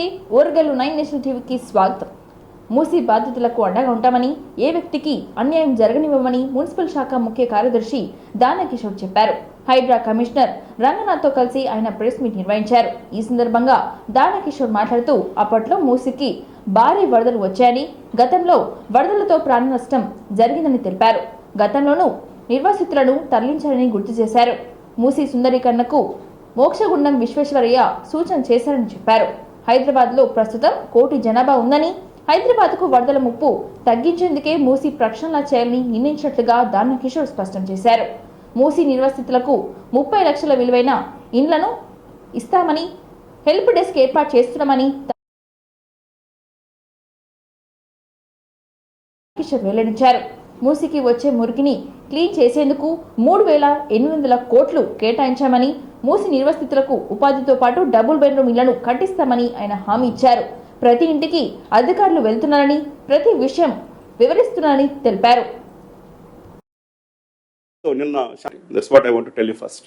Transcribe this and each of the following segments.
నమస్తే ఓర్గల్లు 9 నేషనల్ టీవీకి స్వాగతం. మూసీ బాధితులకు అండగా ఉంటామని, ఏ వ్యక్తికి అన్యాయం జరగనివ్వమని మున్సిపల్ శాఖ ముఖ్య కార్యదర్శి దానకిషోర్ చెప్పారు. హైడ్రా కమిషనర్ రంగనాథ్తో కలిసి ఆయన ప్రెస్ మీట్ నిర్వహించారు. ఈ సందర్భంగా దానకిషోర్ మాట్లాడుతూ అప్పట్లో మూసీకి భారీ వరదలు వచ్చాయని, గతంలో వరదలతో ప్రాణ నష్టం జరిగిందని తెలిపారు. గతంలోనూ నిర్వాసితులను తరలించారని గుర్తు చేశారు. మూసీ సుందరీకరణకు మోక్షగుండం విశ్వేశ్వరయ్య సూచన చేశారని చెప్పారు. హైదరాబాద్లో ప్రస్తుతం 1 కోటి జనాభా ఉందని, హైదరాబాద్కు వరదల ముప్పు తగ్గించేందుకే మూసీ ప్రక్షాళన చేయాలని నిర్ణయించినట్లుగా దానకిషోర్ స్పష్టం చేశారు. మూసీ నిర్వాసితులకు 30 లక్షల విలువైన ఇండ్లను ఇస్తామని, హెల్ప్ డెస్క్ ఏర్పాటు చేస్తున్నామని కిషోర్ వెల్లడించారు. మూసీకి వచ్చే మురికిని క్లీన్ చేసేందుకు 3,800 కోట్లు కేటాయించామని, మూసీ నిర్వాసితులకు ఉపాధితో పాటు డబుల్ బెడ్రూమ్ ఇళ్లను కట్టిస్తామని ఆయన హామీ ఇచ్చారు. ప్రతి ఇంటికి అధికారులు వెళ్తున్నారని, ప్రతి విషయం వివరిస్తున్నారని తెలిపారు. That's what I want to tell you first.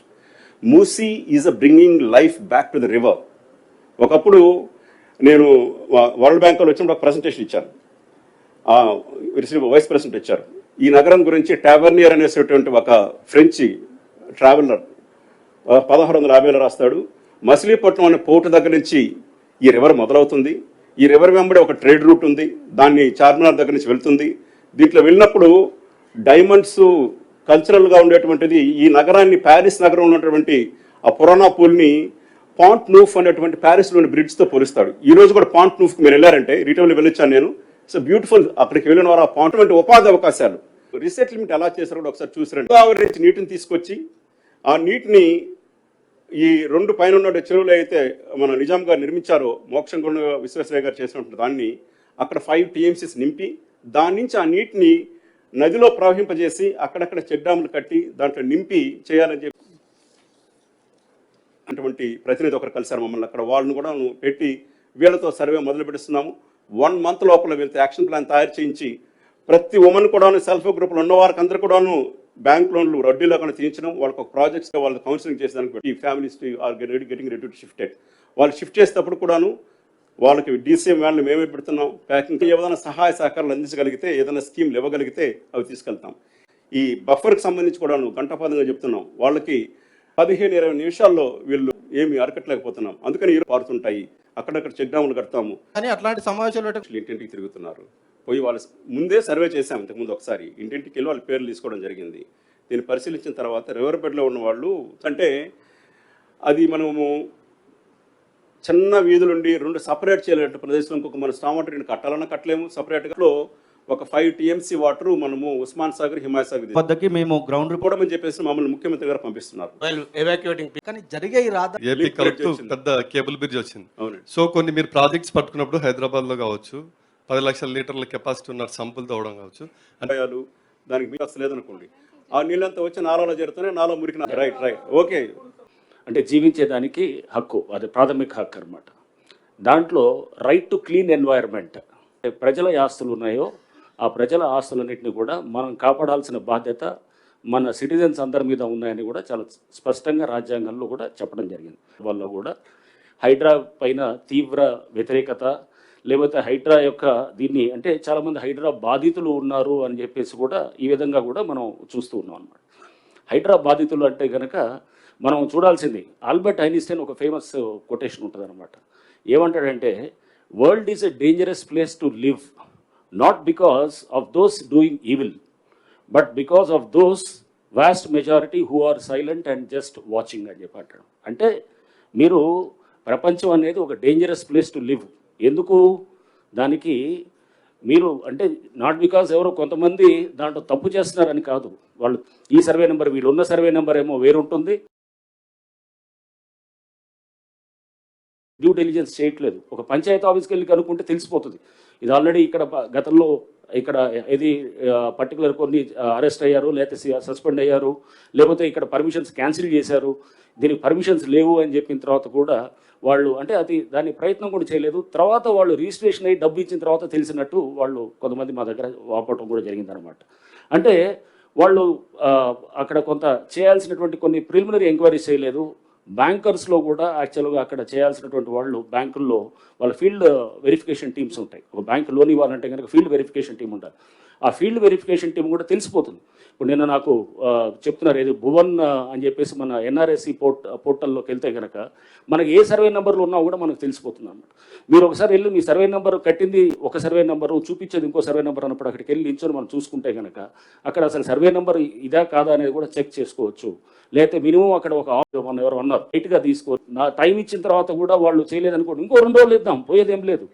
Musi is a bringing life back to the river. ఒకప్పుడు నేను వరల్డ్ బ్యాంక్లో వచ్చినప్పుడు ఒక ప్రెజెంటేషన్ ఇచ్చాను. వైస్ ప్రెసిడెంట్ ఇచ్చారు. ఈ నగరం గురించి టావర్నియర్ అనేటువంటి ఒక ఫ్రెంచ్ ట్రావెలర్ 1650లో రాస్తాడు. మచిలీపట్నం అనే పోర్టు దగ్గర నుంచి ఈ రివర్ మొదలవుతుంది. ఈ రివర్ వెంబడి ఒక ట్రేడ్ రూట్ ఉంది, దాన్ని చార్మినార్ దగ్గర నుంచి వెళ్తుంది. దీంట్లో వెళ్ళినప్పుడు డైమండ్స్ కల్చరల్గా ఉండేటువంటిది ఈ నగరాన్ని, ప్యారిస్ నగరంలో ఉన్నటువంటి ఆ పురాణా పూల్ని పాంట్ నూఫ్ అనేటువంటి ప్యారిస్లోని బ్రిడ్జ్తో పోలుస్తాడు. ఈ రోజు కూడా పాంట్ నూఫ్కి మీరు వెళ్ళారంటే, రీటైల్లో వెళ్ళొచ్చాను నేను. So beautiful. అక్కడికి వెళ్ళిన వారు ఆ పాంట్ వంటి ఉపాధి అవకాశాలు, రీసెటిల్మెంట్ ఎలా చేశారో కూడా ఒకసారి చూసారండి. గోదావరి నుంచి నీటిని తీసుకొచ్చి ఆ నీటిని ఈ 2 పైన ఉన్న చెరువులు అయితే మన నిజాం గారు నిర్మించారో, మోక్షగుండ విశ్వేశ్వరయ్య గారు చేసినటువంటి దాన్ని అక్కడ 5 TMCs నింపి, దాని నుంచి ఆ నీటిని నదిలో ప్రవహింపజేసి అక్కడక్కడ చెక్ డ్యాములు కట్టి దాంట్లో నింపి చేయాలని చెప్పి అటువంటి ప్రతినిధి ఒకరు కలిసారు మమ్మల్ని. అక్కడ వాళ్ళని కూడా పెట్టి వీళ్ళతో సర్వే మొదలు పెడుతున్నాము. 1 month లోపల వీళ్ళతో యాక్షన్ ప్లాన్ తయారు చేయించి ప్రతి ఉమెన్ కూడాను, సెల్ఫ్ గ్రూప్లో ఉన్న వారికి అందరూ కూడాను బ్యాంక్ లోన్లు వడ్డీలో కూడా తీయించడం, వాళ్ళకి ఒక ప్రాజెక్ట్స్గా వాళ్ళు కౌన్సిలింగ్ చేసేదానికి ఈ families are getting ready to shifted. వాళ్ళు షిఫ్ట్ చేసేటప్పుడు కూడాను వాళ్ళకి DCM వ్యాన్లు మేమే పెడుతున్నాం. ప్యాకింగ్ ఏదైనా సహాయ సహకారాలు అందించగలిగితే, ఏదైనా స్కీమ్లు ఇవ్వగలిగితే అవి తీసుకెళ్తాం. ఈ బఫర్కి సంబంధించి కూడాను గంటపాదంగా చెప్తున్నాం. వాళ్ళకి 15-20 నిమిషాల్లో వీళ్ళు ఏమి అరకట్లేకపోతున్నాం. అందుకని ఈరోజు పారుతుంటాయి, అక్కడక్కడ చెక్ డ్యాములు కడతాము. కానీ అట్లాంటి సమావేశాలు ఇంటింటికి తిరుగుతున్నారు. పోయి వాళ్ళ ముందే సర్వే చేశాం. ఇంతకుముందు ఒకసారి ఇంటింటికి వెళ్ళి వాళ్ళ పేర్లు తీసుకోవడం జరిగింది. దీన్ని పరిశీలించిన తర్వాత రివర్ బెడ్లో ఉన్న వాళ్ళు అంటే అది మనము చిన్న వీధులుండి 2 సపరేట్ చేయలేట ప్రదేశంలో ఇంకొక మన స్టామ్ వాటర్ కట్టాలన్నా కట్టలేము. సపరేట్గా ఒక 5 TMC వాటర్ మనము ఉస్మాన్ సాగర్, హిమాయత్ సాగర్ వద్దకి మేము గ్రౌండ్ రిపోర్ట్ అని చెప్పేసి మమ్మల్ని ముఖ్యమంత్రి గారు పంపిస్తున్నారు. కానీ జరిగే పెద్ద కేబుల్ బ్రిడ్జ్ వచ్చింది. సో కొన్ని మీరు ప్రాజెక్ట్స్ పట్టుకున్నప్పుడు హైదరాబాద్ లో కావచ్చు 10 లక్షల లీటర్ల కెపాసిటీ ఉన్న సంపులు తవ్వడం కావచ్చు, దానికి మీకు అసలు లేదనుకోండి, ఆ నీళ్ళంతా వచ్చి నాలలో చేరుతున్నాయి, నాలో మురికిన. Right okay. అంటే జీవించేదానికి హక్కు, అది ప్రాథమిక హక్కు అనమాట. దాంట్లో రైట్ టు క్లీన్ ఎన్వైర్న్మెంట్, ప్రజల ఆస్తులు ఉన్నాయో ఆ ప్రజల ఆస్తులన్నింటినీ కూడా మనం కాపాడాల్సిన బాధ్యత మన సిటిజన్స్ అందరి మీద ఉన్నాయని కూడా చాలా స్పష్టంగా రాజ్యాంగంలో కూడా చెప్పడం జరిగింది. వల్ల కూడా హైడ్రా పైన తీవ్ర వ్యతిరేకత, లేకపోతే హైడ్రా యొక్క దీన్ని అంటే చాలామంది హైడ్రా బాధితులు ఉన్నారు అని చెప్పేసి కూడా ఈ విధంగా కూడా మనం చూస్తూ ఉన్నాం అన్నమాట. హైడ్రా బాధితులు అంటే కనుక మనం చూడాల్సింది ఆల్బర్ట్ ఐన్స్టైన్ ఒక ఫేమస్ కొటేషన్ ఉంటుంది అనమాట. ఏమంటాడంటే, world is a dangerous place to live, not because of those doing evil, but because of those vast majority who are silent and just watching అని చెప్పి అంటాడు. అంటే మీరు ప్రపంచం అనేది ఒక డేంజరస్ ప్లేస్ టు లివ్. ఎందుకు? దానికి మీరు అంటే నాట్ బికాస్ ఎవరో కొంతమంది దాంట్లో తప్పు చేస్తున్నారని కాదు. వాళ్ళు ఈ సర్వే నెంబర్, వీళ్ళు ఉన్న సర్వే నెంబర్ ఏమో వేరుంటుంది, డ్యూ డెలిజెన్స్ చేయట్లేదు. ఒక పంచాయతీ ఆఫీస్కి వెళ్ళి కనుక్కుంటే తెలిసిపోతుంది. ఇది ఆల్రెడీ ఇక్కడ గతంలో ఇక్కడ ఇది పర్టికులర్ కొన్ని అరెస్ట్ అయ్యారు, లేకపోతే సస్పెండ్ అయ్యారు, లేకపోతే ఇక్కడ పర్మిషన్స్ క్యాన్సిల్ చేశారు, దీనికి పర్మిషన్స్ లేవు అని చెప్పిన తర్వాత కూడా వాళ్ళు అంటే అది దాని ప్రయత్నం కూడా చేయలేదు. తర్వాత వాళ్ళు రిజిస్ట్రేషన్ అయ్యి డబ్బు ఇచ్చిన తర్వాత తెలిసినట్టు వాళ్ళు కొంతమంది మా దగ్గర వాపటం కూడా జరిగిందనమాట. అంటే వాళ్ళు అక్కడ కొంత చేయాల్సినటువంటి కొన్ని ప్రిలిమినరీ ఎంక్వైరీస్ చేయలేదు, బ్యాంకర్స్లో కూడా యాక్చువల్గా అక్కడ చేయాల్సినటువంటి వాళ్ళు బ్యాంకుల్లో వాళ్ళ ఫీల్డ్ వెరిఫికేషన్ టీమ్స్ ఉంటాయి. ఒక బ్యాంక్ లోన్ ఇవ్వాలంటే కనుక ఫీల్డ్ వెరిఫికేషన్ టీం ఉండాలి. ఆ ఫీల్డ్ వెరిఫికేషన్ టీం కూడా తెలిసిపోతుంది. ఇప్పుడు నిన్న నాకు చెప్తున్నారు ఏది భువన్ అని చెప్పేసి మన ఎన్ఆర్ఎస్సి పోర్టల్లోకి వెళ్తే కనుక మనకి ఏ సర్వే నెంబర్లు ఉన్నా కూడా మనకు తెలిసిపోతుంది అన్నమాట. మీరు ఒకసారి వెళ్ళి మీ సర్వే నెంబర్ కట్టింది ఒక సర్వే నెంబరు, చూపించేది ఇంకో సర్వే నెంబర్ అన్నప్పుడు అక్కడికి వెళ్ళి నించొని మనం చూసుకుంటే కనుక అక్కడ అసలు సర్వే నెంబర్ ఇదా కాదా అనేది కూడా చెక్ చేసుకోవచ్చు. లేకపోతే మినిమం అక్కడ ఒక ఎవరు అన్నారు రైట్గా తీసుకోవచ్చు. నా టైం ఇచ్చిన తర్వాత కూడా వాళ్ళు చేయలేదనుకోండి, ఇంకో 2 రోజులు ఇద్దాం, పోయేదేం లేదు.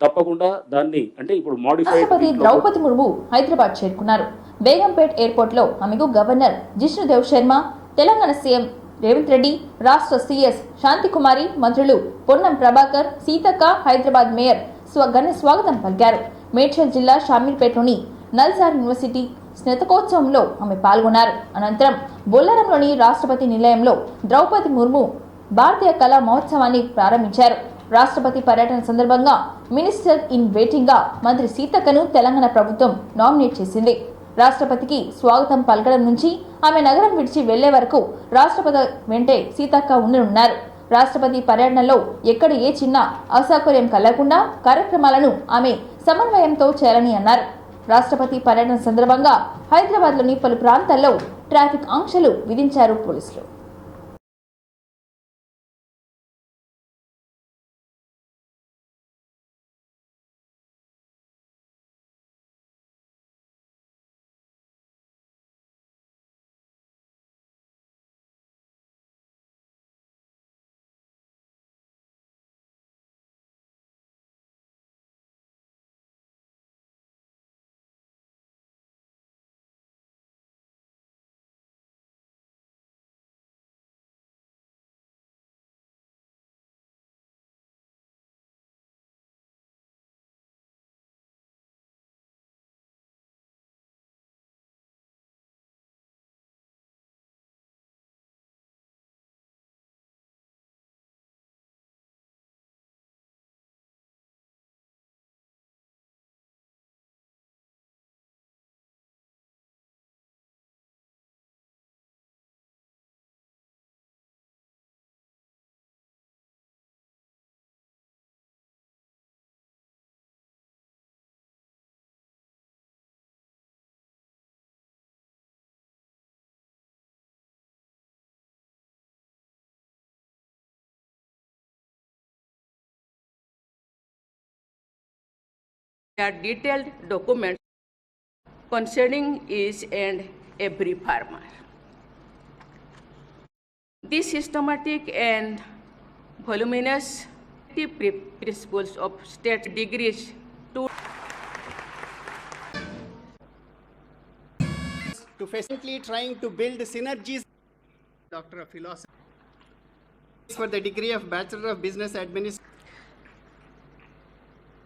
తప్పకుండా దాన్ని అంటే ఇప్పుడు రాష్ట్రపతి ద్రౌపది ముర్ము హైదరాబాద్ చేరుకున్నారు. బేగంపేట్ ఎయిర్పోర్ట్ లో ఆమెకు గవర్నర్ జిష్ణుదేవ్ శర్మ, తెలంగాణ సీఎం రేవంత్ రెడ్డి, రాష్ట్ర సీఎస్ శాంతికుమారి, మంత్రులు పొన్నం ప్రభాకర్, సీతక్క, హైదరాబాద్ మేయర్ ఘన స్వాగతం పలికారు. మేడ్చల్ జిల్లా షామీర్పేటలోని నల్సార్ యూనివర్సిటీ స్నాతకోత్సవంలో ఆమె పాల్గొన్నారు. అనంతరం బొల్లారంలోని రాష్ట్రపతి నిలయంలో ద్రౌపది ముర్ము భారతీయ కళా మహోత్సవాన్ని ప్రారంభించారు. రాష్ట్రపతి పర్యటన సందర్భంగా మినిస్టర్ ఇన్ వెయిటింగ్ గా మంత్రి సీతక్కను తెలంగాణ ప్రభుత్వం నామినేట్ చేసింది. రాష్ట్రపతికి స్వాగతం పలకడం నుంచి ఆమె నగరం విడిచి వెళ్లే వరకు రాష్ట్రపతి వెంటే సీతక్క ఉండనున్నారు. రాష్ట్రపతి పర్యటనలో ఎక్కడ ఏ చిన్న అసౌకర్యం కలగకుండా కార్యక్రమాలను ఆమె సమన్వయంతో చేయాలని అన్నారు. రాష్ట్రపతి పర్యటన సందర్భంగా హైదరాబాద్లోని పలు ప్రాంతాల్లో ట్రాఫిక్ ఆంక్షలు విధించారు పోలీసులు. There are detailed documents concerning each and every farmer. These systematic and voluminous principles of state degrees to facilitate trying to build synergies. Doctor of Philosophy for the degree of Bachelor of Business Administration.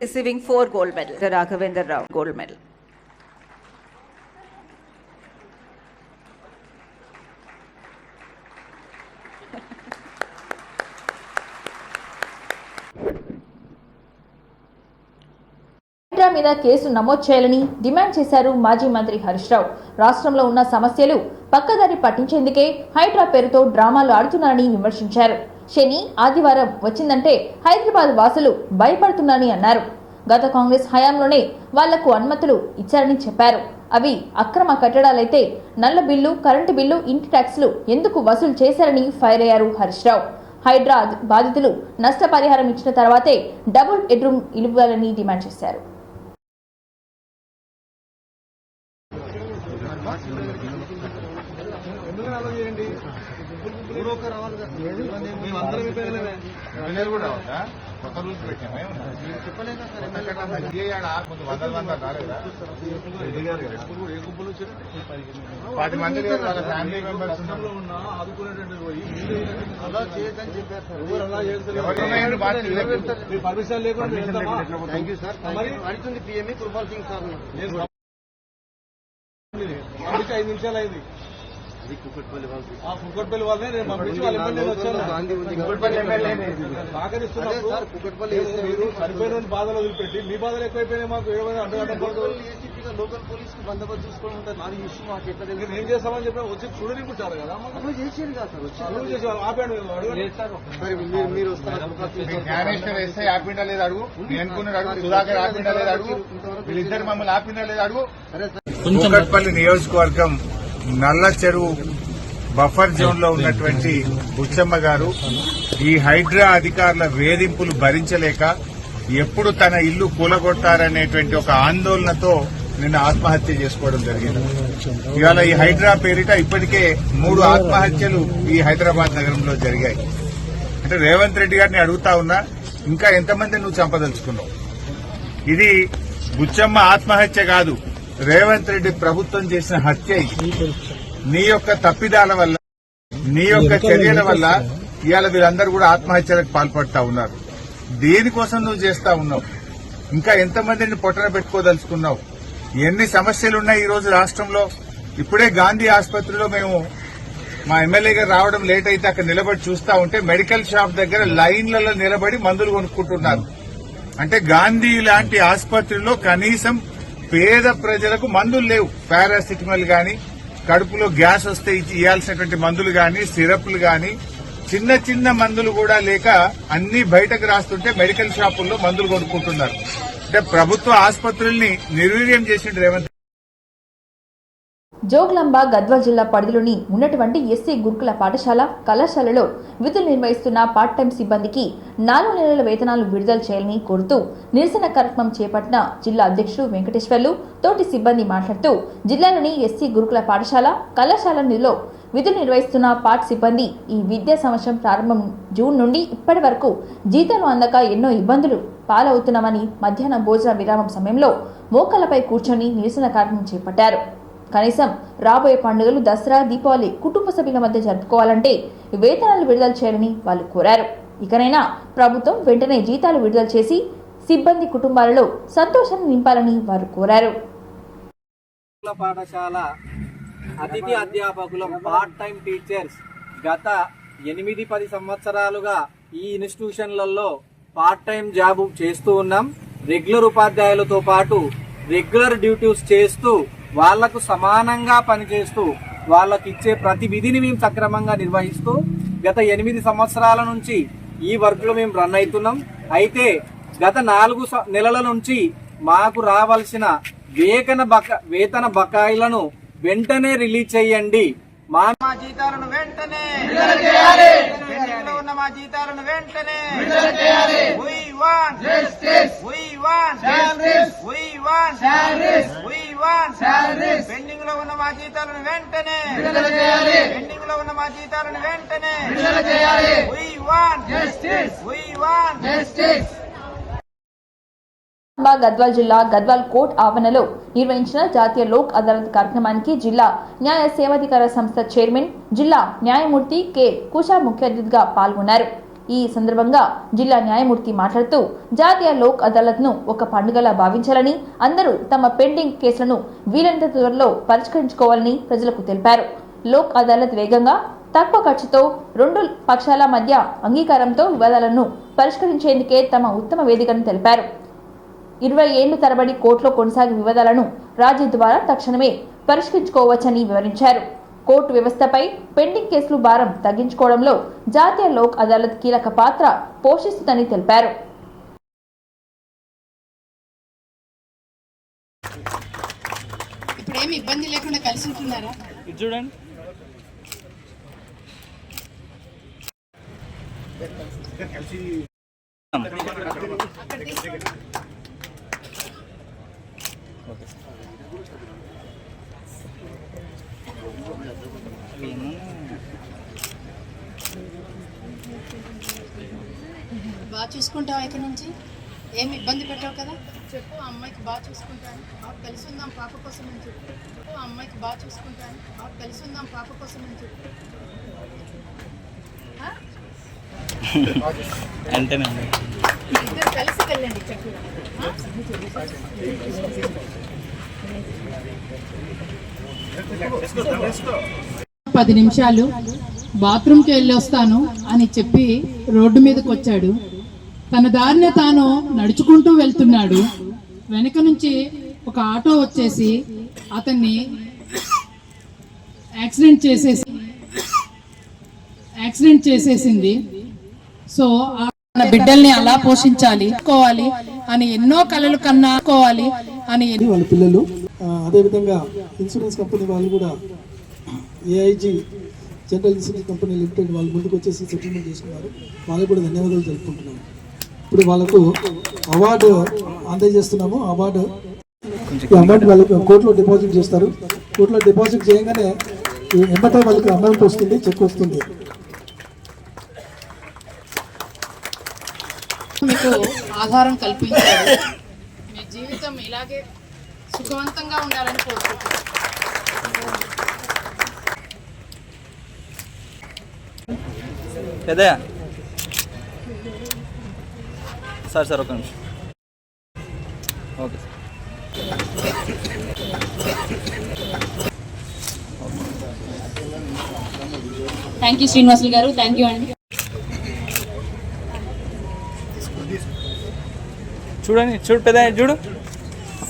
Receiving 4 gold medals. The Raghavendra Rao gold medal. Hydraa మీద case నమోదు చేయాలని demand చేశారు మాజీ మంత్రి హరీష్ రావు. రాష్ట్రంలో ఉన్న సమస్యలు పక్కదారి పట్టించేందుకే హైడ్రా పేరుతో డ్రామాలు ఆడుతున్నారని విమర్శించారు. శని, ఆదివారం వచ్చిందంటే హైదరాబాద్ వాసులు భయపడుతున్నారని అన్నారు. గత కాంగ్రెస్ హయాంలోనే వాళ్లకు అనుమతులు ఇచ్చారని చెప్పారు. అవి అక్రమ కట్టడాలైతే నల్ల బిల్లు, కరెంటు బిల్లు, ఇంటి ట్యాక్సులు ఎందుకు వసూలు చేశారని ఫైర్ అయ్యారు హరీష్ రావు. హైడ్రా బాధితులు నష్టపరిహారం ఇచ్చిన తర్వాతే డబుల్ బెడ్రూమ్ ఇవ్వాలని డిమాండ్ చేశారు. పర్మిషన్ లేకుండా పిఎంఈ కృపాల్ సింగ్ సార్ 5 నిమిషాలు అయింది. కుక్కట్పల్లి వాళ్ళనే నేను పంపించి వాళ్ళ ఎమ్మెల్యే వచ్చాను. సహకరిస్తున్నప్పుడు మీరు చనిపోయిన బాధలు వదిలిపెట్టి మీ బాధలు ఎక్కువైపోయినాయి. మాకు ఏమైనా అడ్డం లోకల్ పోలీస్ కి బందోబస్తు చూసుకోవడం ఉంటుంది. నాకు ఇష్యూ మాకు ఎట్లా తెలియదు. ఏం చేస్తామని చెప్పి వచ్చి చూడనికుంటారు కదా. నువ్వు చేసేది కాదు సార్, వచ్చి చేసేవాళ్ళు ఆపాడు మీరు జ్ఞానేశ్వర్ ఎస్ఐ ఆపిండా లేదు అడుగు, అనుకున్నాడు అడుగు, సుధాకర్ ఆపిండా లేదు అడుగు, వీళ్ళిద్దరు మమ్మల్ని ఆపిండా లేదు అడుగు. కూకట్పల్లి నియోజకవర్గం నల్ల చెరువు బఫర్ జోన్ లో ఉన్నటువంటి బుచ్చమ్మ గారు ఈ హైడ్రా అధికారుల వేధింపులు భరించలేక ఎప్పుడు తన ఇల్లు కూలగొట్టారనేటువంటి ఒక ఆందోళనతో నిన్న ఆత్మహత్య చేసుకోవడం జరిగింది. ఇవాళ ఈ హైడ్రా పేరిట ఇప్పటికే 3 ఆత్మహత్యలు ఈ హైదరాబాద్ నగరంలో జరిగాయి. అంటే రేవంత్ రెడ్డి గారిని అడుగుతా ఉన్నా, ఇంకా ఎంతమంది నువ్వు చంపదలుచుకున్నావు? ఇది బుచ్చమ్మ ఆత్మహత్య కాదు, రేవంత్ రెడ్డి ప్రభుత్వం చేసిన హత్య. నీ యొక్క తప్పిదాల వల్ల, నీ యొక్క చర్యల వల్ల ఇవాళ వీళ్ళందరూ కూడా ఆత్మహత్యలకు పాల్పడతా ఉన్నారు. దేనికోసం నువ్వు చేస్తా ఉన్నావు? ఇంకా ఎంతమందిని పొట్టన పెట్టుకోదలుచుకున్నావు? ఎన్ని సమస్యలున్నాయి ఈ రోజు రాష్ట్రంలో. ఇప్పుడే గాంధీ ఆసుపత్రిలో మేము మా ఎమ్మెల్యే గారు రావడం లేట్ అయితే అక్కడ నిలబడి చూస్తా ఉంటే మెడికల్ షాప్ దగ్గర లైన్లలో నిలబడి మందులు కొనుక్కుంటున్నారు. అంటే గాంధీ లాంటి ఆసుపత్రిలో కనీసం పేద ప్రజలకు మందులు లేవు. పారాసిటమాల్ గాని, కడుపులో గ్యాస్ వస్తే ఇవ్వాల్సినటువంటి మందులు గాని, సిరప్లు గాని, చిన్న చిన్న మందులు కూడా లేక అన్ని బయటకు రాస్తుంటే మెడికల్ షాపుల్లో మందులు కొనుక్కుంటున్నారు. అంటే ప్రభుత్వ ఆసుపత్రుల్ని నిర్వీర్యం చేసిండు రేవంత్. జోగులాంబ గద్వాల్ జిల్లా పరిధిలోని ఉన్నటువంటి ఎస్సీ గురుకుల పాఠశాల, కళాశాలలో విధులు నిర్వహిస్తున్న పార్ట్ టైం సిబ్బందికి 4 నెలల వేతనాలు విడుదల చేయాలని కోరుతూ నిరసన కార్యక్రమం చేపట్టిన జిల్లా అధ్యక్షుడు వెంకటేశ్వర్లు తోటి సిబ్బంది మాట్లాడుతూ, జిల్లాలోని ఎస్సీ గురుకుల పాఠశాల, కళాశాలలో విధులు నిర్వహిస్తున్న పార్ట్ సిబ్బంది ఈ విద్యా సంవత్సరం ప్రారంభం జూన్ నుండి ఇప్పటి వరకు జీతాలు అందక ఎన్నో ఇబ్బందులు పాలవుతున్నామని మధ్యాహ్న భోజన విరామం సమయంలో మోకాళ్లపై కూర్చొని నిరసన కార్యక్రమం చేపట్టారు. కనీసం రాబోయే పండుగలు దసరా, దీపావళి కుటుంబ సభ్యుల మధ్య జరుపుకోవాలంటే వేతనాలు విడుదల చేయాలని వాళ్ళు కోరారు. ఇకనైనా ప్రభుత్వం వెంటనే జీతాలు విడుదల చేసి సిబ్బంది కుటుంబాలలో సంతోషాన్ని నింపాలని వారు కోరారు. పాఠశాల అతిథి అధ్యాపకులం, పార్ట్ టైం టీచర్స్ గత 8-10 సంవత్సరాలుగా ఈ ఇన్స్టిట్యూషన్లలో పార్ట్ టైం జాబ్ చేస్తూ ఉన్నాం. రెగ్యులర్ ఉపాధ్యాయులతో పాటు రెగ్యులర్ డ్యూటీస్ చేస్తూ వాళ్లకు సమానంగా పనిచేస్తూ వాళ్ళకి ఇచ్చే ప్రతి విధిని మేము సక్రమంగా నిర్వహిస్తూ గత 8 సంవత్సరాల నుంచి ఈ వర్క్ లో మేము రన్ అవుతున్నాం. అయితే గత 4 నెలల నుంచి మాకు రావాల్సిన వేతన బకాయిలను వెంటనే రిలీజ్ చేయండి. మా జీతాలను వెంటనే ఉన్న మా జీతాలను వెంటనే పెండింగ్ లో ఉన్న మా జీతాలను వెంటనే గద్వాల్ జిల్లా గద్వాల్ కోర్ట్ ఆవరణలో నిర్వహించిన జాతీయ లోక్ అదాలత్ కార్యక్రమానికి జిల్లా న్యాయ సేవాధికార సంస్థ చైర్మన్, జిల్లా న్యాయమూర్తి కె కుషా ముఖ్య అతిథిగా పాల్గొన్నారు. ఈ సందర్భంగా జిల్లా న్యాయమూర్తి మాట్లాడుతూ, జాతీయ లోక్ అదాలత్ ను ఒక పండుగలా భావించాలని, అందరూ తమ పెండింగ్ కేసులను వీలైనంత త్వరలో పరిష్కరించుకోవాలని ప్రజలకు తెలిపారు. లోక్ అదాలత్ వేగంగా, తక్కువ ఖర్చుతో 2 పక్షాల మధ్య అంగీకారంతో వివాదాలను పరిష్కరించేందుకే తమ ఉత్తమ వేదికను తెలిపారు. 20 ఏళ్లు తరబడి కోర్టులో కొనసాగే వివాదాలను రాజీ ద్వారా తక్షణమే పరిష్కరించుకోవచ్చని వివరించారు. కోర్టు వ్యవస్థపై పెండింగ్ కేసులు భారం తగ్గించుకోవడంలో జాతీయ లోక్ అదాలత్ కీలక పాత్ర పోషిస్తుందని తెలిపారు. ఇప్పుడేమి ఇబ్బంది లేకుండా కలిసి ఉంటున్నారా? చూడండి, బాగా చూసుకుంటావా? ఇక్కడ నుంచి ఏమి ఇబ్బంది పెట్టావు కదా? చెప్పు, అమ్మాయికి బాగా చూసుకుంటాను, కలిసి ఉందాం పాప కోసం అని చెప్పు. అమ్మాయికి బాగా చూసుకుంటాను, కలిసి ఉందాం పాప కోసం అని చెప్పు. ఇద్దరు కలిసి వెళ్ళండి చక్కగా. 10 నిమిషాలు బాత్రూమ్కి వెళ్ళి వస్తాను అని చెప్పి రోడ్డు మీదకి వచ్చాడు. తన దారినే తాను నడుచుకుంటూ వెళ్తున్నాడు. వెనక నుంచి ఒక ఆటో వచ్చేసి అతన్ని యాక్సిడెంట్ చేసేసింది. సో మన బిడ్డల్ని అలా పోషించాలి అని ఎన్నో కలలు కన్నాకోవాలి అని వాళ్ళ పిల్లలు. అదేవిధంగా ఇన్సూరెన్స్ కంపెనీ వాళ్ళు కూడా AIG general insurance company limited వాళ్ళు ముందుకు వచ్చేసి సెటిల్మెంట్ చేసుకున్నారు. వాళ్ళకు కూడా ధన్యవాదాలు తెలుపుకుంటున్నాము. ఇప్పుడు వాళ్ళకు అవార్డు అందజేస్తున్నాము. అవార్డు వాళ్ళకి కోర్టులో డిపాజిట్ చేస్తారు. కోర్టులో డిపాజిట్ చేయగానే ఎంబటే వాళ్ళకి అమౌంట్ వస్తుంది, చెక్ వస్తుంది. మీకు ఆధారం కల్పించారు. మీ జీవితం ఇలాగే సుఖవంతంగా ఉండాలని కోరుకుంటున్నాను. పెద్దయ్య సార్ ఒక నిమిషం. ఓకే థ్యాంక్ యూ శ్రీనివాసులు గారు. థ్యాంక్ యూ అండి. చూడు పెద్దయ్య చూడు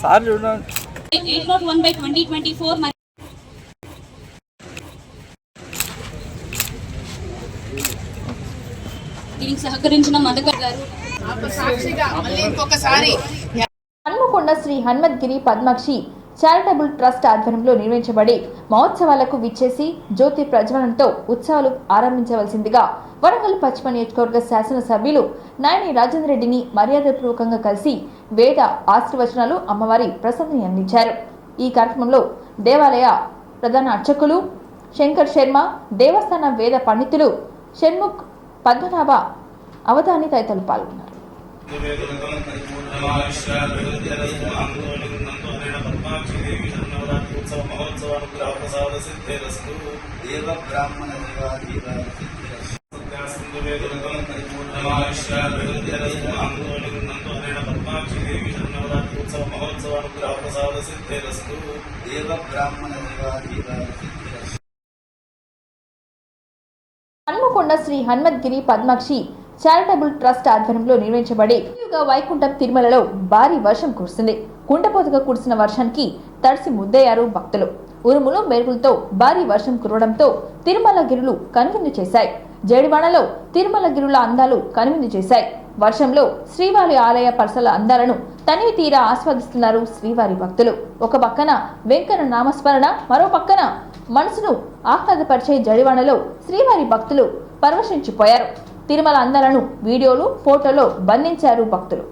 సార్ చూడండి. 801/2024 దీనికి సహకరించిన మధుకర్ గారు. హన్మకొండ శ్రీ హనుమద్గిరి పద్మాక్షి చారిటబుల్ ట్రస్ట్ ఆధ్వర్యంలో నిర్వహించబడి మహోత్సవాలకు విచ్చేసి జ్యోతి ప్రజ్వలనతో ఉత్సవాలు ఆరంభించవలసిందిగా వరంగల్ పశ్చిమ నియోజకవర్గ శాసనసభ్యులు నాయని రాజేంద్ర రెడ్డిని మర్యాదపూర్వకంగా కలిసి వేద ఆశీర్వచనాలు అమ్మవారి ప్రసాదాన్ని అందించారు. ఈ కార్యక్రమంలో దేవాలయ ప్రధాన అర్చకులు శంకర్ శర్మ, దేవస్థాన వేద పండితులు షణ్ముఖ్, పద్మనాభ, అవధాని తదితరులు పాల్గొన్నారు. హన్మకొండ శ్రీ హనుమద్గిరి పద్మాక్షి చారిటబుల్ ట్రస్ట్ ఆధ్వర్యంలో నిర్వహించబడి వైకుంఠం తిరుమలలో భారీ వర్షం కురిసింది. కుండపోతగా కురిసిన వర్షానికి తడిసి ముద్దయ్యారు భక్తులు. ఉరుములు మెరుపులతో భారీ వర్షం కురవడంతో తిరుమల గిరులు కనువిందు చేశాయి. జడివాడలో తిరుమల గిరుల అందాలు కనువిందు చేశాయి. వర్షంలో శ్రీవారి ఆలయ పరిసర అందాలను తనివి తీరా ఆస్వాదిస్తున్నారు శ్రీవారి భక్తులు. ఒక పక్కన వెంకన్న నామస్మరణ, మరో పక్కన మనసును ఆహ్లాదపరిచే జడివాడలో శ్రీవారి భక్తులు పరవశించిపోయారు. తిరుమల అందాలను వీడియోలు, ఫోటోలో బంధించారు భక్తులు.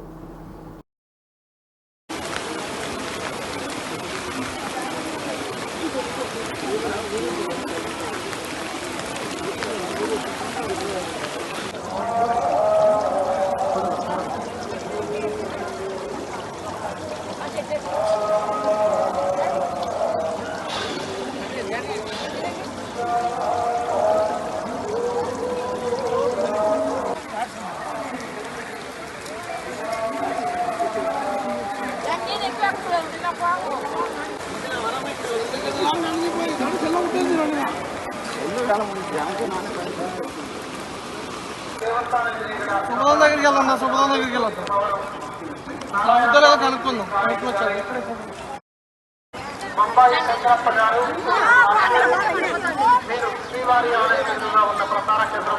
సుబ్రహ్మణ్యం దగ్గరికి వెళ్ళండి, సుబ్రహ్మణ్యం దగ్గరికి వెళ్ళొద్దాం. ఇద్దరు కనుక్కుందాం. శ్రీవారి ఆలయంలో ఉన్న ప్రసార కేంద్రం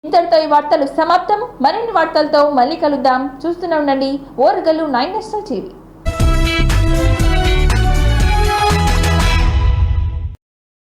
ఇంతటితో ఈ వార్తలు సమాప్తం. మరిన్ని వార్తలతో మళ్ళీ కలుద్దాం. చూస్తూనే ఉండండి ఓరగల్లు 9 నేషనల్ టీవీ.